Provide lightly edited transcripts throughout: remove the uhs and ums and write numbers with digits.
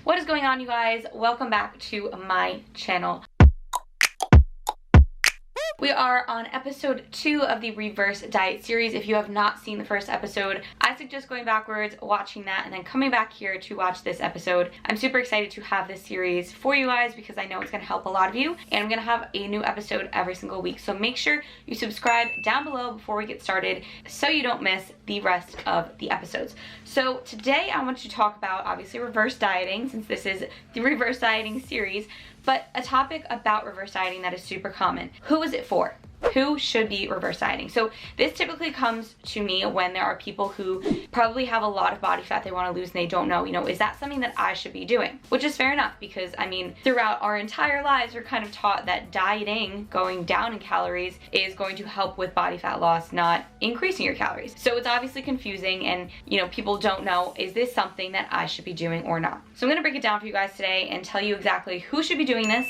What is going on, you guys? Welcome back to my channel. We are on episode 2 of the reverse diet series. If you have not seen the first episode, I suggest going backwards, watching that, and then coming back here to watch this episode. I'm super excited to have this series for you guys because I know it's going to help a lot of you, and I'm going to have a new episode every single week. So make sure you subscribe down below before we get started so you don't miss the rest of the episodes. So today I want to talk about, obviously, reverse dieting, since this is the reverse dieting series, but a topic about reverse dieting that is super common. Who is it for? Who should be reverse dieting? So this typically comes to me when there are people who probably have a lot of body fat they want to lose and they don't know, is that something that I should be doing? Which is fair enough, because I mean, throughout our entire lives, we're kind of taught that dieting, going down in calories, is going to help with body fat loss, not increasing your calories. So it's obviously confusing, and people don't know, is this something that I should be doing or not? So I'm going to break it down for you guys today and tell you exactly who should be doing this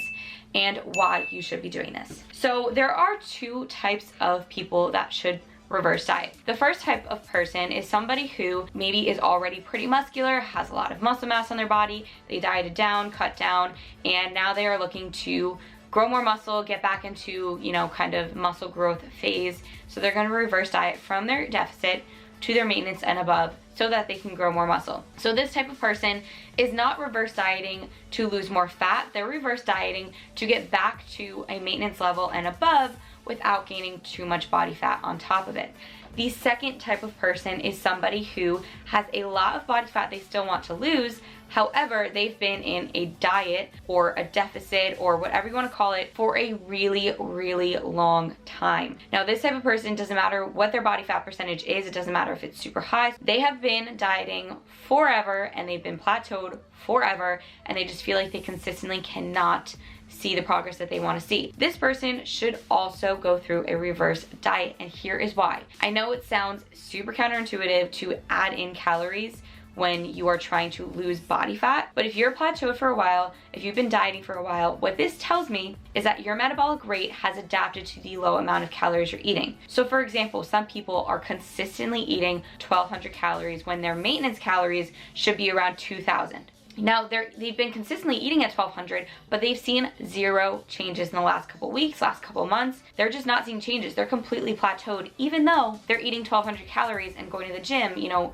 and why you should be doing this. So there are two types of people that should reverse diet. The first type of person is somebody who maybe is already pretty muscular, has a lot of muscle mass on their body, they dieted down, cut down, and now they are looking to grow more muscle, get back into, kind of muscle growth phase. So they're going to reverse diet from their deficit to their maintenance and above so that they can grow more muscle. So this type of person is not reverse dieting to lose more fat. They're reverse dieting to get back to a maintenance level and above without gaining too much body fat on top of it. The second type of person is somebody who has a lot of body fat they still want to lose. However, they've been in a diet or a deficit or whatever you want to call it for a really, really long time. Now, this type of person, doesn't matter what their body fat percentage is, it doesn't matter if it's super high. They have been dieting forever and they've been plateaued forever, and they just feel like they consistently cannot see the progress that they want to see. This person should also go through a reverse diet, and here is why. I know it sounds super counterintuitive to add in calories when you are trying to lose body fat, but if you're plateaued for a while, if you've been dieting for a while, what this tells me is that your metabolic rate has adapted to the low amount of calories you're eating. So for example, some people are consistently eating 1,200 calories when their maintenance calories should be around 2,000. Now, they've been consistently eating at 1,200, but they've seen zero changes in the last couple weeks, last couple months. They're just not seeing changes. They're completely plateaued, even though they're eating 1,200 calories and going to the gym, 4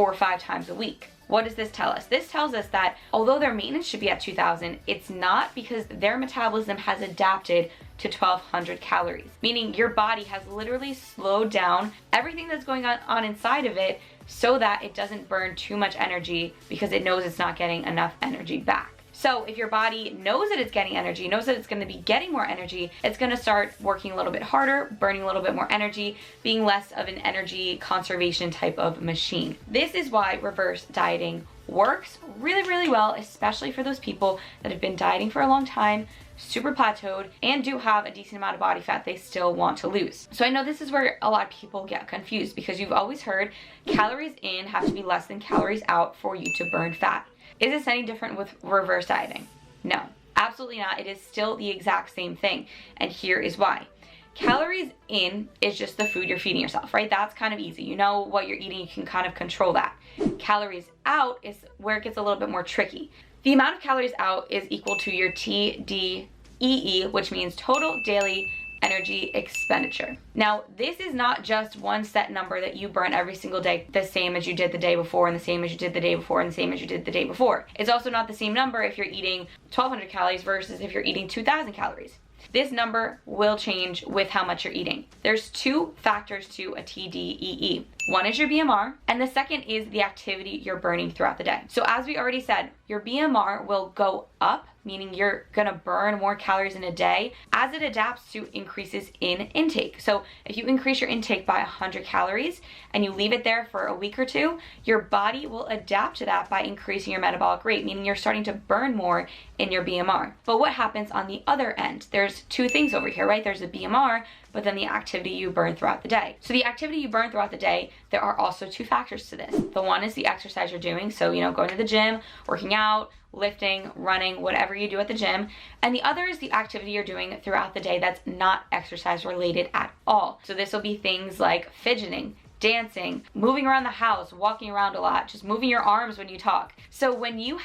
or 5 times a week. What does this tell us? This tells us that although their maintenance should be at 2,000, it's not, because their metabolism has adapted to 1,200 calories, meaning your body has literally slowed down everything that's going on inside of it so that it doesn't burn too much energy, because it knows it's not getting enough energy back. So if your body knows that it's getting energy, knows that it's going to be getting more energy, it's going to start working a little bit harder, burning a little bit more energy, being less of an energy conservation type of machine. This is why reverse dieting works really, really well, especially for those people that have been dieting for a long time, super plateaued, and do have a decent amount of body fat they still want to lose. So I know this is where a lot of people get confused, because you've always heard calories in have to be less than calories out for you to burn fat. Is this any different with reverse dieting? No, absolutely not. It is still the exact same thing, and here is why. Calories in is just the food you're feeding yourself, right? That's kind of easy. You know what you're eating, you can kind of control that. Calories out is where it gets a little bit more tricky. The amount of calories out is equal to your TDEE, which means total daily energy expenditure. Now, this is not just one set number that you burn every single day, the same as you did the day before, and the same as you did the day before, and the same as you did the day before. It's also not the same number if you're eating 1,200 calories versus if you're eating 2,000 calories. This number will change with how much you're eating. There's 2 factors to a TDEE. One is your BMR, and the second is the activity you're burning throughout the day. So as we already said, your BMR will go up, meaning you're gonna burn more calories in a day as it adapts to increases in intake. So if you increase your intake by 100 calories and you leave it there for a week or 2, your body will adapt to that by increasing your metabolic rate, meaning you're starting to burn more in your BMR. But what happens on the other end? There's 2 things over here, right? There's the BMR, but then the activity you burn throughout the day. So the activity you burn throughout the day, there are also 2 factors to this. The one is the exercise you're doing. So, going to the gym, working out, lifting, running, whatever you do at the gym. And the other is the activity you're doing throughout the day that's not exercise related at all. So this will be things like fidgeting, dancing, moving around the house, walking around a lot, just moving your arms when you talk. So when your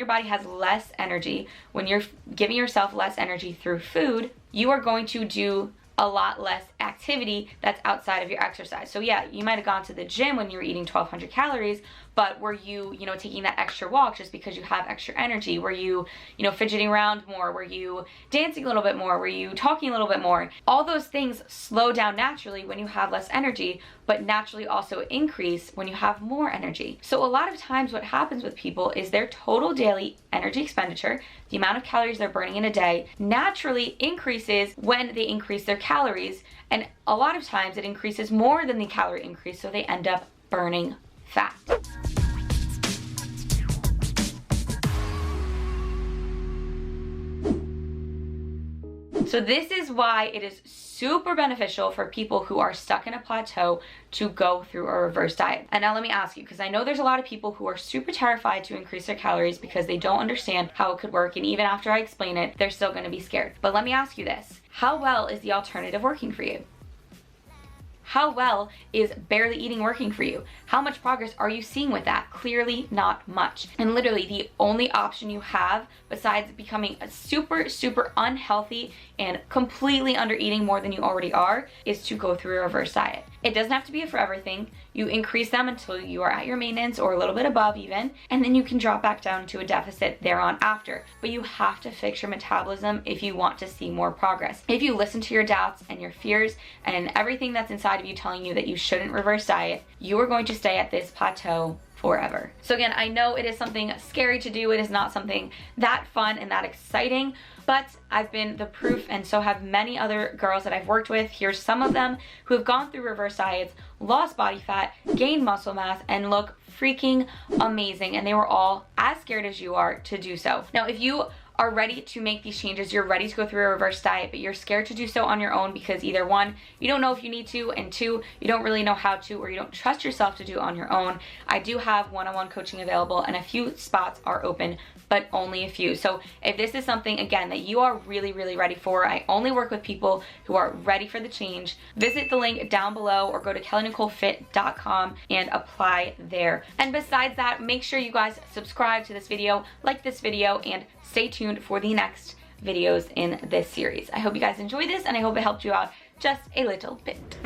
body has less energy, when you're giving yourself less energy through food, you are going to do a lot less activity that's outside of your exercise. So yeah, you might have gone to the gym when you were eating 1,200 calories, but were you, taking that extra walk just because you have extra energy? Were you, fidgeting around more? Were you dancing a little bit more? Were you talking a little bit more? All those things slow down naturally when you have less energy, but naturally also increase when you have more energy. So a lot of times what happens with people is their total daily energy expenditure, the amount of calories they're burning in a day, naturally increases when they increase their calories. And a lot of times it increases more than the calorie increase, so they end up burning fat. So this is why it is super beneficial for people who are stuck in a plateau to go through a reverse diet. And now let me ask you, because I know there's a lot of people who are super terrified to increase their calories because they don't understand how it could work, and even after I explain it, they're still going to be scared. But let me ask you this. How well is the alternative working for you? How well is barely eating working for you? How much progress are you seeing with that? Clearly not much. And literally the only option you have besides becoming a super, super unhealthy and completely under eating more than you already are is to go through a reverse diet. It doesn't have to be a forever thing. You increase them until you are at your maintenance or a little bit above even, and then you can drop back down to a deficit thereon after. But you have to fix your metabolism if you want to see more progress. If you listen to your doubts and your fears and everything that's inside of you telling you that you shouldn't reverse diet, you are going to stay at this plateau forever. So again, I know it is something scary to do. It is not something that fun and that exciting, but I've been the proof, and so have many other girls that I've worked with. Here's some of them who have gone through reverse diets, lost body fat, gained muscle mass, and look freaking amazing. And they were all as scared as you are to do so. Now, if you are ready to make these changes, you're ready to go through a reverse diet, but you're scared to do so on your own because either one, you don't know if you need to, and two, you don't really know how to, or you don't trust yourself to do it on your own, I do have one-on-one coaching available, and a few spots are open, but only a few. So if this is something, again, that you are really, really ready for, I only work with people who are ready for the change. Visit the link down below or go to kellynicolefit.com and apply there. And besides that, make sure you guys subscribe to this video, like this video, and stay tuned for the next videos in this series. I hope you guys enjoyed this, and I hope it helped you out just a little bit.